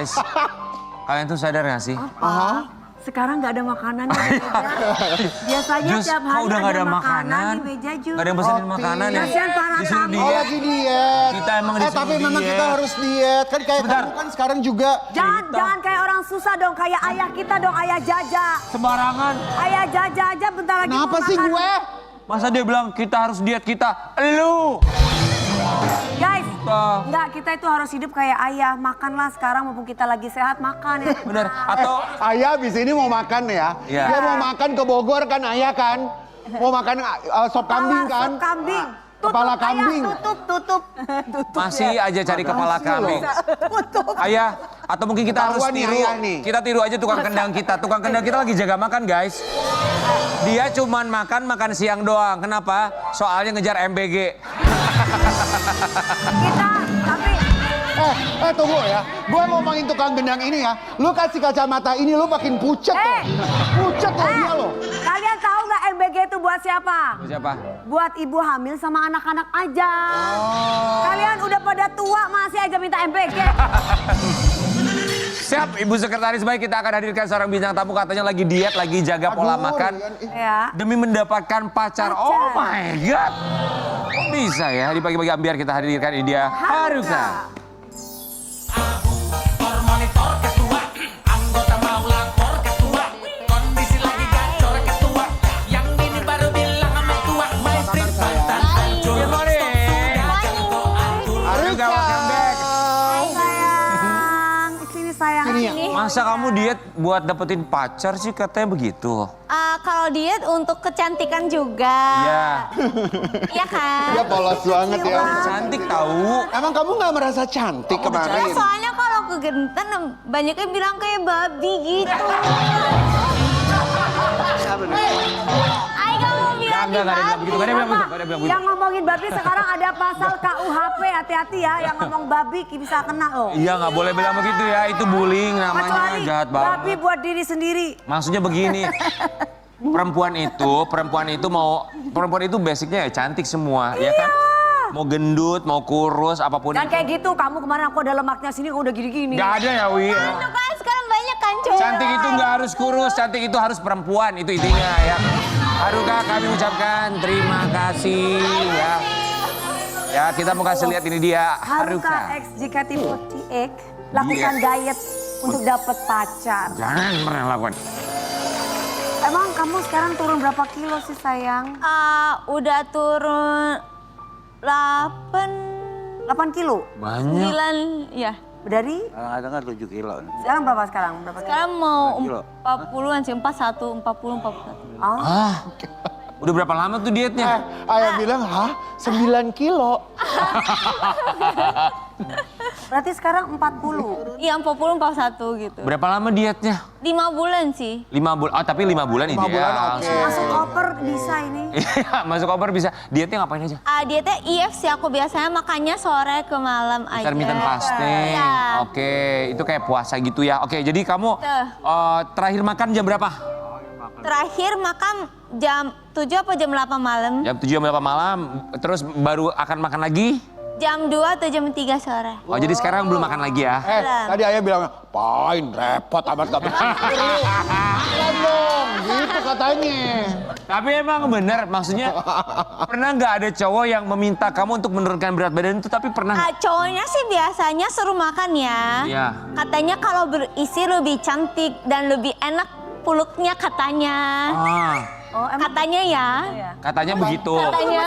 Guys, kalian tuh sadar gak sih? Sekarang nggak ada makanan di meja. Biasanya Jus, tiap kok hari udah nggak ada ada makanan di meja Jus. Gak ada yang pesenin makanan ya? Kasihan para Disuruh tamu. diet. Oh lagi diet. Kita emang disuruh tapi memang diet. kita harus diet. Kan kayak Sebentar. kamu kan sekarang juga. Jangan kayak orang susah dong, kayak ayah kita dong, ayah Jaja. Sembarangan. Ayah Jaja aja bentar lagi Kenapa mau sih makan. gue? Masa dia bilang kita harus diet kita? Elu! Guys, Kita. enggak, kita itu harus hidup kayak ayah. Makanlah sekarang mumpung kita lagi sehat, makan ya. Bener. Atau Ayah abis ini mau makan ya. Iya. Dia mau makan ke Bogor kan ayah kan. Mau makan sop kambing kan. Sop kambing. Kepala Ayah, kambing. tutup. masih aja cari kepala kambing. Ayah, atau mungkin kita harus Ketahuan nih, tiru. ayah nih. Kita tiru aja tukang kendang kita. Tukang kendang kita lagi jaga makan, guys. Dia cuman makan siang doang. Kenapa? Soalnya ngejar MBG. Kita, tapi Tunggu ya. Gue ngomongin tukang gendang ini ya. Lu kasih kacamata ini lu makin pucet tuh. Pucet loh dia loh. kalian tahu nggak MBG itu buat siapa? Siapa? Buat ibu hamil sama anak-anak aja. Kalian udah pada tua masih aja minta MBG. Siap, Ibu Sekretaris, baik, kita akan hadirkan seorang bintang tamu katanya lagi diet, lagi jaga pola Aduh, makan Rian. Ya. demi mendapatkan pacar. Oh my god. Kok bisa ya di pagi-pagi biar kita hadirkan ini dia Haruka. Monitor ketua, anggota mau lapor ketua, kondisi lagi gacor ketua, yang ini baru bilang sama tua, maestri mantan hancur, Good morning. Haruka, welcome back. Hai sayang, sini sayang. Sini ya. Masa kamu diet buat dapetin pacar sih katanya begitu? Kalau diet untuk kecantikan juga. Iya. Iya kan? Dia polos banget ya. Cantik tahu. Emang kamu nggak merasa cantik kemarin? Soalnya kalau kegentan banyak yang bilang kayak babi gitu. Ay, kamu bilang Enggak ada yang bilang begitu. Gak ada yang bilang begitu. Gak ada yang bilang begitu. Yang ngomongin babi sekarang ada pasal KUHP, hati-hati ya. Yang ngomong babi bisa kena loh. Iya, nggak boleh bilang begitu ya. Itu bullying namanya, Kecuali jahat babi banget. buat diri sendiri. Maksudnya begini, perempuan itu basicnya ya cantik semua, ya kan? Mau gendut, mau kurus, apapun Dan itu. kayak gitu, kamu kemarin aku ada lemaknya sini, kamu udah gini-gini. Gak ada ya, Wi. Itu kan sekarang banyak kan cowok. Cantik itu nggak harus kurus, cantik itu harus perempuan, itu intinya ya. Haruka, kami ucapkan terima kasih ya. Ya, kita mau kasih lihat ini dia Haruka Haruka. X JKT48 lakukan diet untuk dapat pacar. Jangan pernah lakukan. Emang kamu sekarang turun berapa kilo sih sayang? Udah turun 8 kilo? Banyak. 9 ya. Dari? Ada nggak 7 kilo? Sekarang berapa sekarang? Berapa kilo? Sekarang mau Kilo. 40-an sih, 41, 40, 41. Oh. Udah berapa lama tuh dietnya? Ayah bilang, hah? 9 kilo? Berarti sekarang 40. Iya, 40, 41 gitu. Berapa lama dietnya? 5 bulan sih. 5 bulan. Oh, tapi 5 bulan 5 bulan ideal. oke. Masuk koper bisa ini. Iya, masuk koper bisa. Dietnya ngapain aja? Dietnya IF sih aku biasanya makannya sore ke malam aja. Intermittent fasting. Iya. Oke, itu kayak puasa gitu ya. Oke, jadi kamu Tuh. terakhir makan jam berapa? Terakhir makan jam 7 apa jam 8 malam? Jam 7 jam 8 malam. Terus baru akan makan lagi? Jam 2 atau jam 3 sore. Oh, jadi sekarang belum makan lagi ya? Tadi ayah bilang, pain repot amat gak bersyukur lu. Kan dong, gitu katanya. Tapi emang bener, maksudnya pernah nggak ada cowok yang meminta kamu untuk menurunkan berat badan itu, tapi pernah nggak? Cowoknya sih biasanya suruh makan ya. Iya. Katanya kalau berisi lebih cantik dan lebih enak puluknya katanya. Ah, Oh, emang Katanya ya. katanya begitu. Katanya.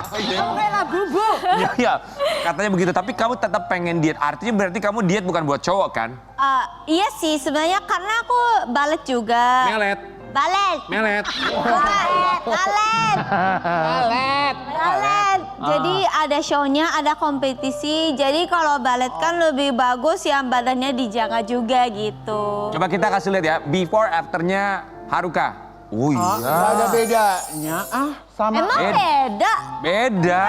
kamu kayak lagu bu. Iya, iya. Katanya begitu, tapi kamu tetap pengen diet. Artinya berarti kamu diet bukan buat cowok kan? Iya sih sebenarnya karena aku balet juga. Melet, Balet. melet. Balet. Jadi ada show-nya, ada kompetisi. Jadi kalau balet kan lebih bagus yang badannya dijaga juga gitu. Coba kita kasih lihat ya, before afternya Haruka. Oh iya. Gak ada bedanya, sama. Emang beda? Beda.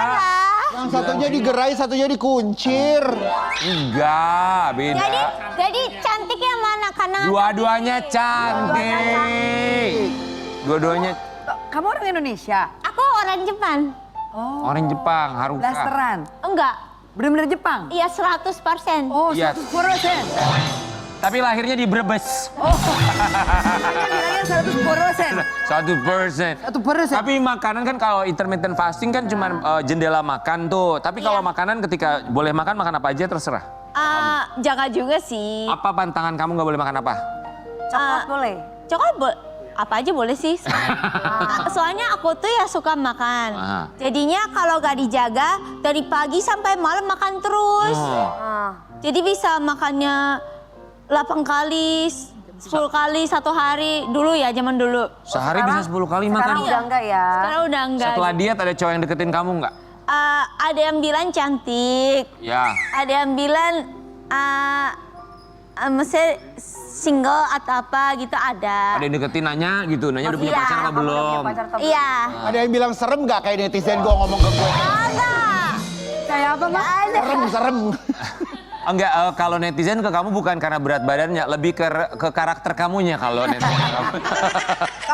Yang satunya digerai, satunya dikuncir. Enggak, beda. Jadi cantik yang mana? Karena Dua-duanya cantik. Dua-duanya Kamu orang Indonesia? aku orang Jepang. Oh. orang Jepang, Haruka. Blasteran. Enggak. Bener-bener Jepang? Iya 100%. Oh, Yes. 100%. Tapi lahirnya di Brebes. Bilangnya 100%. 1%. 100%. Tapi makanan kan kalau intermittent fasting kan cuma jendela makan tuh. Tapi kalau makanan ketika boleh makan apa aja terserah. Jangan juga sih. Apa pantangan kamu nggak boleh makan apa? Coklat boleh? Coklat apa aja boleh sih. Soalnya aku tuh ya suka makan. Aha. Jadinya kalau gak dijaga dari pagi sampai malam makan terus. Jadi bisa makannya 8 kali, 10 kali satu hari. Dulu ya, zaman dulu. Sehari bisa 10 kali Sekarang makan. udah enggak ya? Sekarang udah enggak. Setelah diet ada cowok yang deketin kamu nggak? Ada yang bilang cantik. Ya. Ada yang bilang maksudnya single atau apa gitu ada. Ada yang deketin nanya gitu, nanya udah punya Iya, pacar apa Kamu udah belum? punya pacar atau belum? Iya. Ada yang bilang serem nggak kayak netizen gue ngomong ke gue? Enggak. Kayak apa, Mak? Serem. Enggak, kalau netizen ke kamu bukan karena berat badannya, lebih ke karakter kamunya kalau netizen kamu.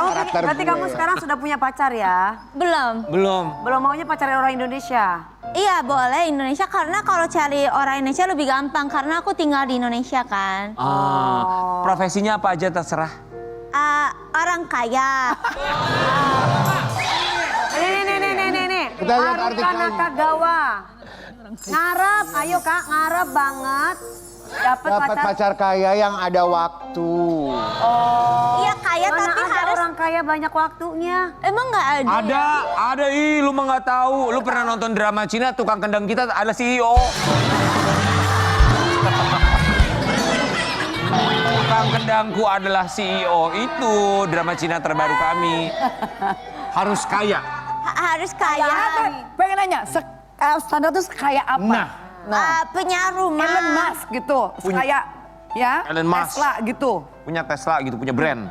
Karakter Berarti gue. kamu sekarang sudah punya pacar ya? Belum. Belum. Belum maunya pacar orang Indonesia? Iya boleh Indonesia karena kalau cari orang Indonesia lebih gampang karena aku tinggal di Indonesia kan. Profesinya apa aja terserah. Orang kaya. Nih. Kita lihat Haruka artikelnya. Nakagawa. Ngarep, ayo Kak, ngarep banget. Dapat Dapat pacar. pacar kaya yang ada waktu. Iya kaya Mana tapi ada harus. orang kaya banyak waktunya. Emang nggak ada? Ada, lu mah nggak tahu. Lu pernah nonton drama Cina, tukang kendang kita ada CEO. Tukang kendangku adalah CEO, itu drama Cina terbaru kami. Harus kaya. Harus kaya. Pengen nanya, standar tuh kayak apa? Punya rumah. Elon Musk gitu, kayak ya, Elon Musk. Tesla gitu. Punya Tesla gitu, punya brand.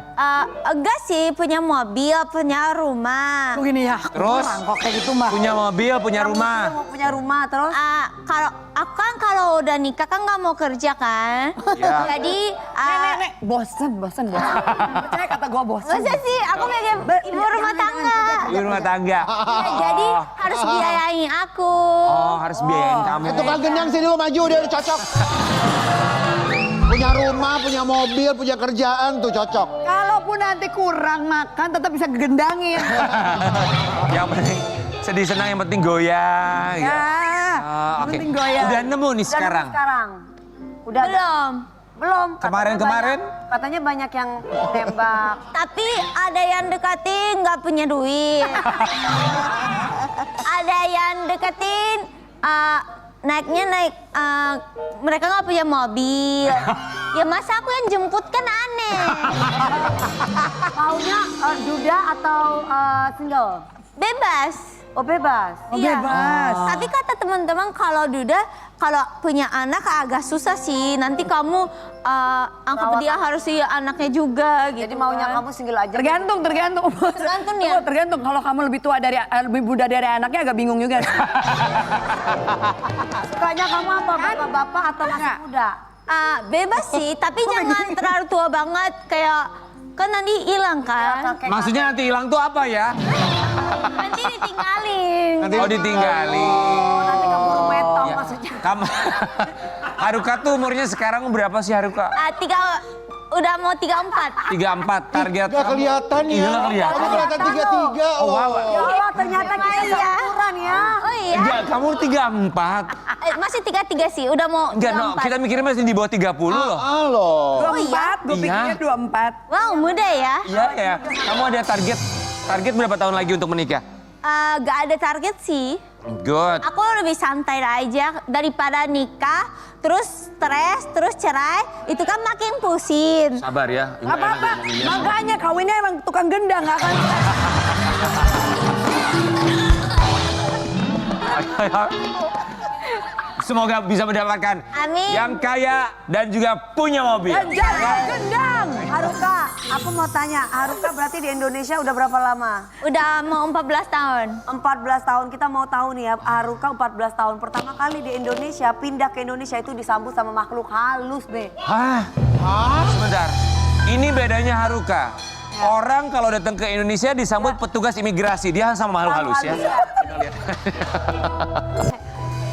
Enggak sih, punya mobil, punya rumah. Tuh gini ya, Terus? kok kayak gitu mah. Punya mobil, punya Kamu rumah. mau punya rumah terus? Kalau aku kan kalau udah nikah kan nggak mau kerja kan. Ya. Jadi Nek, bosen. Percaya kata gua bosen. masa sih aku pengen ibu rumah tangga. Di rumah tangga. Ya, jadi harus biayain aku. Oh, harus biayain kamu. Itu kan gendang sini lu maju dia udah cocok. Punya rumah, punya mobil, punya kerjaan tuh cocok. Kalaupun nanti kurang makan tetap bisa gendangin. Yang penting sedih senang, yang penting goyang. Ya, Oke. penting goyang. Udah nemu nih sekarang. Udah Belum. belum. Kemarin-kemarin? Katanya banyak yang tembak. Tapi ada yang deketin nggak punya duit. Ada yang deketin naiknya naik mereka nggak punya mobil. Ya masa aku yang jemput kan aneh. Maunya duda atau single? Bebas. Oh bebas. Iya. Tapi kata teman-teman kalau duda kalau punya anak agak susah sih. Nanti kamu anggap Rawat dia harus si anaknya juga gitu. Jadi maunya kan. kamu single aja. Tergantung. Tergantung ya. Tergantung kalau kamu lebih tua dari lebih muda dari anaknya agak bingung juga. Sukanya kamu apa? Bapak-bapak atau masih muda? Bebas sih, tapi jangan terlalu tua banget kayak kan nanti hilang kan. Maksudnya nanti hilang tuh apa ya? Nanti ditinggalin. Oh, ditinggalin. Oh, nanti keburu metong Ya. maksudnya. Kamu Haruka tuh umurnya sekarang berapa sih Haruka? Udah mau 34. 34 target. Nggak kelihatan ya. Iya, nggak kelihatan. Kamu kelihatan 33. Oh, wow. Ya Allah, ternyata kita Iya. seumuran ya. Oh iya. Enggak, kamu 34. Masih 33 sih, udah mau Enggak, no, 34. kita mikirnya masih di bawah 30 loh. Halo. 24, gue Iya. pikirnya 24. Wow, muda ya. Iya ya. Kamu ada target berapa tahun lagi untuk menikah? Gak ada target sih. Good. Aku lebih santai aja daripada nikah, terus stres, terus cerai, itu kan makin pusing. Sabar ya. Gak apa-apa, makanya kawinnya emang tukang gendang, gak akan... Semoga bisa mendapatkan Amin. yang kaya dan juga punya mobil. Jangan gendang! Haruka, aku mau tanya, Haruka berarti di Indonesia udah berapa lama? Udah mau 14 tahun. 14 tahun, kita mau tahu nih ya, Haruka 14 tahun. Pertama kali di Indonesia, pindah ke Indonesia itu disambut sama makhluk halus, Be. Hah? Sebentar. Ini bedanya Haruka. Orang kalau datang ke Indonesia disambut petugas imigrasi, dia sama makhluk halus ya.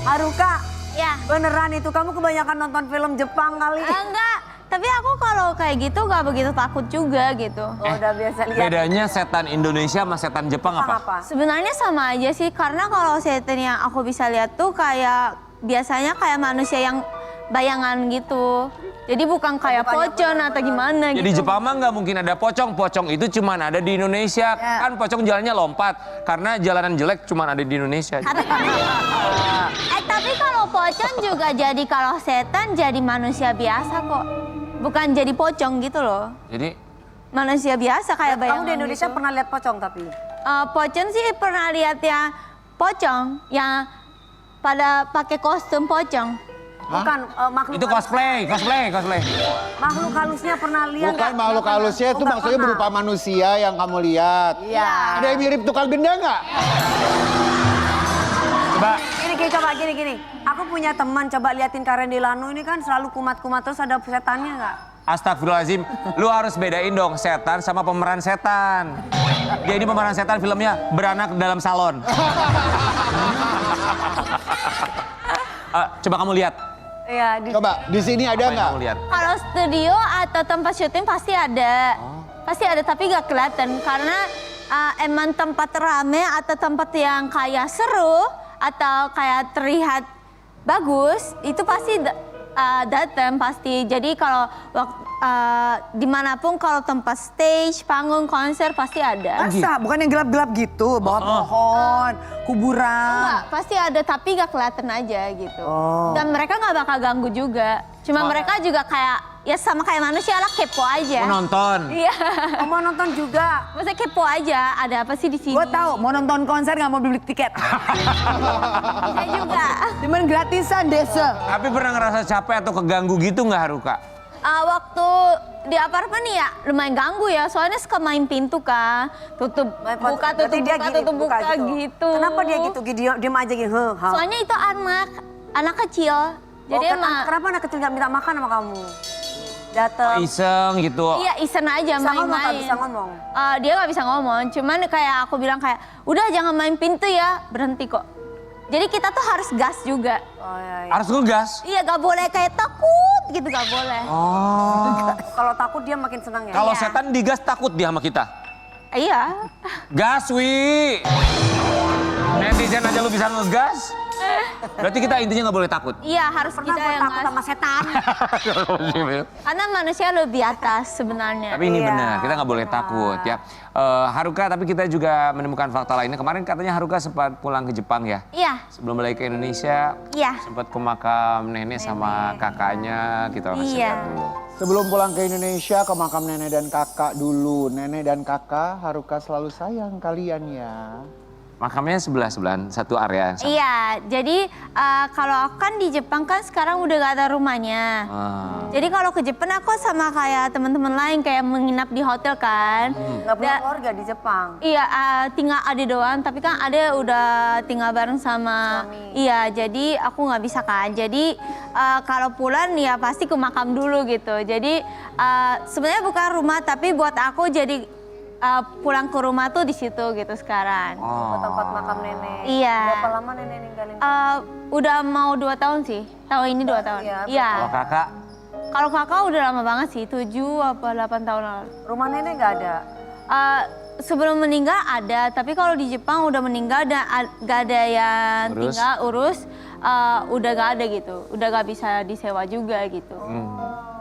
Haruka, Ya. Beneran itu, kamu kebanyakan nonton film Jepang kali. Enggak, tapi aku kalau kayak gitu nggak begitu takut juga gitu. Oh, udah biasa lihat. Bedanya setan Indonesia sama setan Jepang apa? Sebenarnya sama aja sih, karena kalau setan yang aku bisa lihat tuh kayak biasanya kayak manusia yang bayangan gitu. Jadi bukan kayak pocong atau gimana Ya, gitu. di Jepang mah nggak mungkin ada pocong. Pocong itu cuma ada di Indonesia. Kan pocong jalannya lompat. Karena jalanan jelek cuma ada di Indonesia. Tapi kalau pocong juga jadi kalau setan jadi manusia biasa kok. Bukan jadi pocong gitu loh. Jadi Manusia biasa kayak bayangan Kamu di Indonesia gitu. pernah lihat pocong tapi? Pocong sih pernah lihat ya, pocong yang pada pakai kostum pocong. Bukan makhluk itu cosplay. makhluk halusnya pernah lihat. Bukan nggak? makhluk Nggak halusnya pernah. itu Oh, nggak maksudnya pernah. berupa manusia yang kamu lihat. Iya. Ada yang mirip tukang benda nggak? Coba. Gini, gini. Aku punya teman, coba liatin Karen Delano ini kan selalu kumat-kumat terus ada setannya nggak? Astagfirullahaladzim, lu harus bedain dong setan sama pemeran setan. Dia ini pemeran setan filmnya Beranak dalam Salon. Coba kamu lihat. Iya, Coba di sini ada Apa yang nggak? kamu lihat? Kalau studio atau tempat syuting pasti ada. Pasti ada tapi gak kelihatan karena emang tempat rame atau tempat yang kayak seru atau kayak terlihat bagus itu pasti datang pasti. Jadi kalau dimanapun kalau tempat stage, panggung, konser pasti ada. Masa? Bukan yang gelap-gelap gitu, bawah pohon, kuburan. Enggak, pasti ada tapi gak kelihatan aja gitu. Dan mereka gak bakal ganggu juga. Cuma mereka juga kayak, ya sama kayak manusia lah kepo aja. Mau nonton. Iya. mau nonton juga. Maksudnya kepo aja, ada apa sih di sini? Gue tahu mau nonton konser nggak mau beli tiket. Saya juga. Cuman gratisan desa. Tapi pernah ngerasa capek atau keganggu gitu nggak Haruka? Waktu di apartemen ya lumayan ganggu ya, soalnya suka main pintu kan. Tutup, buka, Berarti dia gini, tutup, buka gitu. Kenapa dia gitu? Diem aja gini. Soalnya itu anak kecil. Jadi emang, Kenapa anak kecil nggak minta makan sama kamu? Dateng. Iseng gitu. iya iseng aja Bisa ngomong, main-main. nggak bisa ngomong? Dia nggak bisa ngomong, cuman kayak aku bilang kayak, udah jangan main pintu ya, berhenti kok. Jadi kita tuh harus gas juga. Oh, iya. Harus ngegas. Iya gak boleh kayak takut gitu, gak boleh. Oh. Kalau takut dia makin senang ya. Kalau Iya. setan digas takut dia sama kita. Iya. Gas, Wi. Netizen aja lu bisa ngegas. Berarti kita intinya nggak boleh takut. Iya harus Pernah kita gue yang takut gas. sama setan. Karena manusia lebih atas sebenarnya. Tapi ini Iya. benar, kita nggak boleh takut ya. Haruka, tapi kita juga menemukan fakta lainnya. Kemarin katanya Haruka sempat pulang ke Jepang ya. Iya, Sebelum balik ke Indonesia, iya. sempat ke makam nenek sama kakaknya. Kita kasih Iya. lihat dulu. Sebelum pulang ke Indonesia ke makam nenek dan kakak dulu. Nenek dan kakak Haruka selalu sayang kalian ya. Makamnya sebelah-sebelahan, satu area yang sama. Iya, jadi kalau aku kan di Jepang kan sekarang udah gak ada rumahnya. Jadi kalau ke Jepang aku sama kayak teman-teman lain kayak menginap di hotel kan. Nggak punya keluarga di Jepang. Iya, tinggal ade doang. Tapi kan ade udah tinggal bareng sama. Suami. Iya, jadi aku nggak bisa kan. Jadi kalau pulang ya pasti ke makam dulu gitu. Jadi sebenarnya bukan rumah tapi buat aku jadi pulang ke rumah tuh di situ gitu sekarang. Ke tempat makam nenek. Iya. Berapa lama nenek ninggalin? Udah mau 2 tahun sih. Tahun ini 2 tahun. Iya, Iya. Kalau kakak, Kalau kakak udah lama banget sih, 7 apa 8 tahun lalu. Rumah nenek nggak ada. Sebelum meninggal ada, tapi kalau di Jepang udah meninggal dan gak ada yang Urus. tinggal urus, udah gak ada gitu, udah gak bisa disewa juga gitu.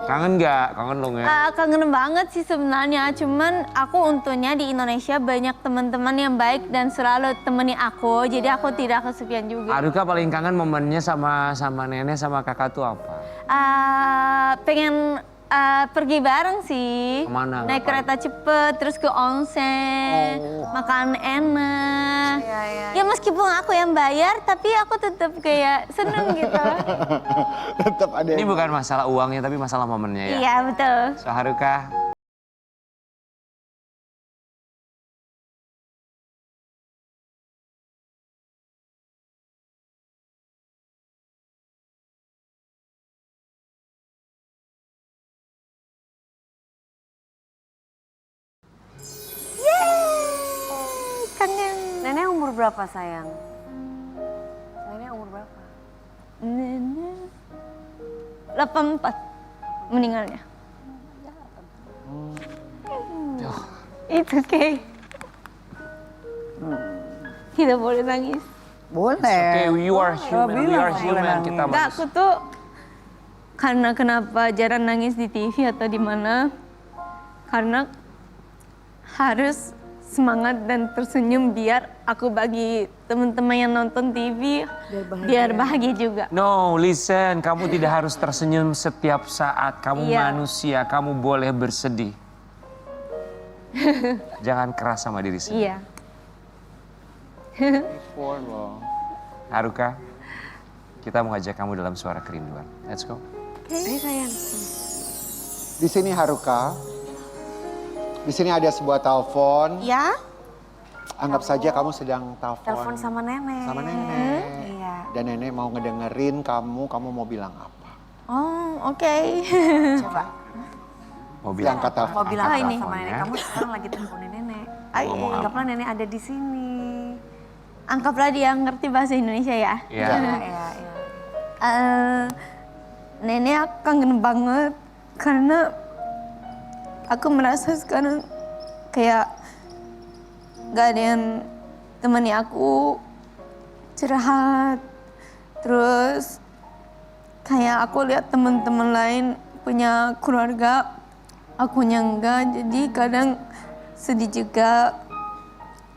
kangen nggak? Kangen dong ya. Kangen banget sih sebenarnya, cuman aku untungnya di Indonesia banyak teman-teman yang baik dan selalu temani aku, jadi aku tidak kesepian juga. Haruka paling kangen momennya sama nenek sama kakak tuh apa? Pengen pergi bareng sih. Kemana? Naik Ngapain? kereta cepet, terus ke onsen, makan enak. Iya, iya. Ya meskipun aku yang bayar, tapi aku tetap kayak seneng gitu. Tetap ada Ini yang... bukan masalah uangnya tapi masalah momennya ya. Iya betul. So Haruka, Kangen. Nenek umur berapa sayang? Nenek umur berapa? Nenek 84 meninggalnya. Itu okay. Tidak boleh nangis. Boleh. Okay, you are human. We are bilang, human. boleh Kita Enggak, manusia. aku tuh karena kenapa jarang nangis di TV atau di mana? Karena harus semangat dan tersenyum biar aku bagi teman-teman yang nonton TV biar bahagia juga. No, listen. Kamu tidak harus tersenyum setiap saat. Kamu Iya. manusia. Kamu boleh bersedih. Jangan keras sama diri sendiri. Iya. Haruka, kita mau ngajak kamu dalam suara kerinduan. Let's go. Ayo sayang. Di sini Haruka. Di sini ada sebuah telepon. Ya? Anggap saja kamu sedang Telepon sama nenek. sama nenek. Iya. Dan nenek mau ngedengerin kamu mau bilang apa? Oh, oke. Coba. Mau bilang Angkat telepon. Mau bilang Ah, apa ini. sama nenek? Kamu sekarang lagi teleponin nenek. Ngomong apa? Anggaplah nenek ada di sini. Anggaplah dia ngerti bahasa Indonesia ya. Iya. Iya. Nenek aku kangen banget karena aku merasa sekarang kayak gak ada yang temani aku curhat. Terus kayak aku lihat teman-teman lain punya keluarga, akunya enggak. Jadi kadang sedih juga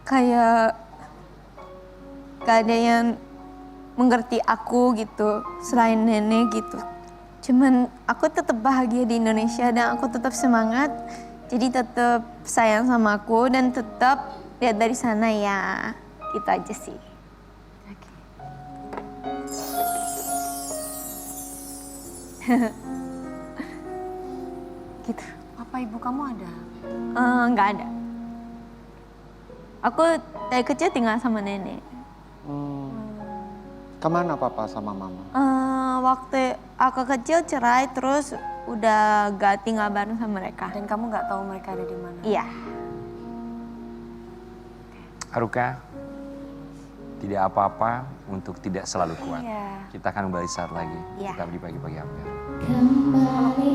kayak gak ada yang mengerti aku gitu selain nenek gitu. Cuman aku tetap bahagia di Indonesia dan aku tetap semangat. Jadi tetap sayang sama aku dan tetap lihat dari sana ya. Gitu aja sih. Gitu. Apa ibu kamu ada? Nggak ada. Aku dari kecil tinggal sama nenek. Kemana papa sama mama? Waktu aku kecil cerai terus udah gak tinggal bareng sama mereka. Dan kamu nggak tahu mereka ada di mana? Iya. Haruka, tidak apa-apa untuk tidak selalu kuat. Iya. Kita akan kembali saat lagi. Iya. Tetap di pagi-pagi update. Kembali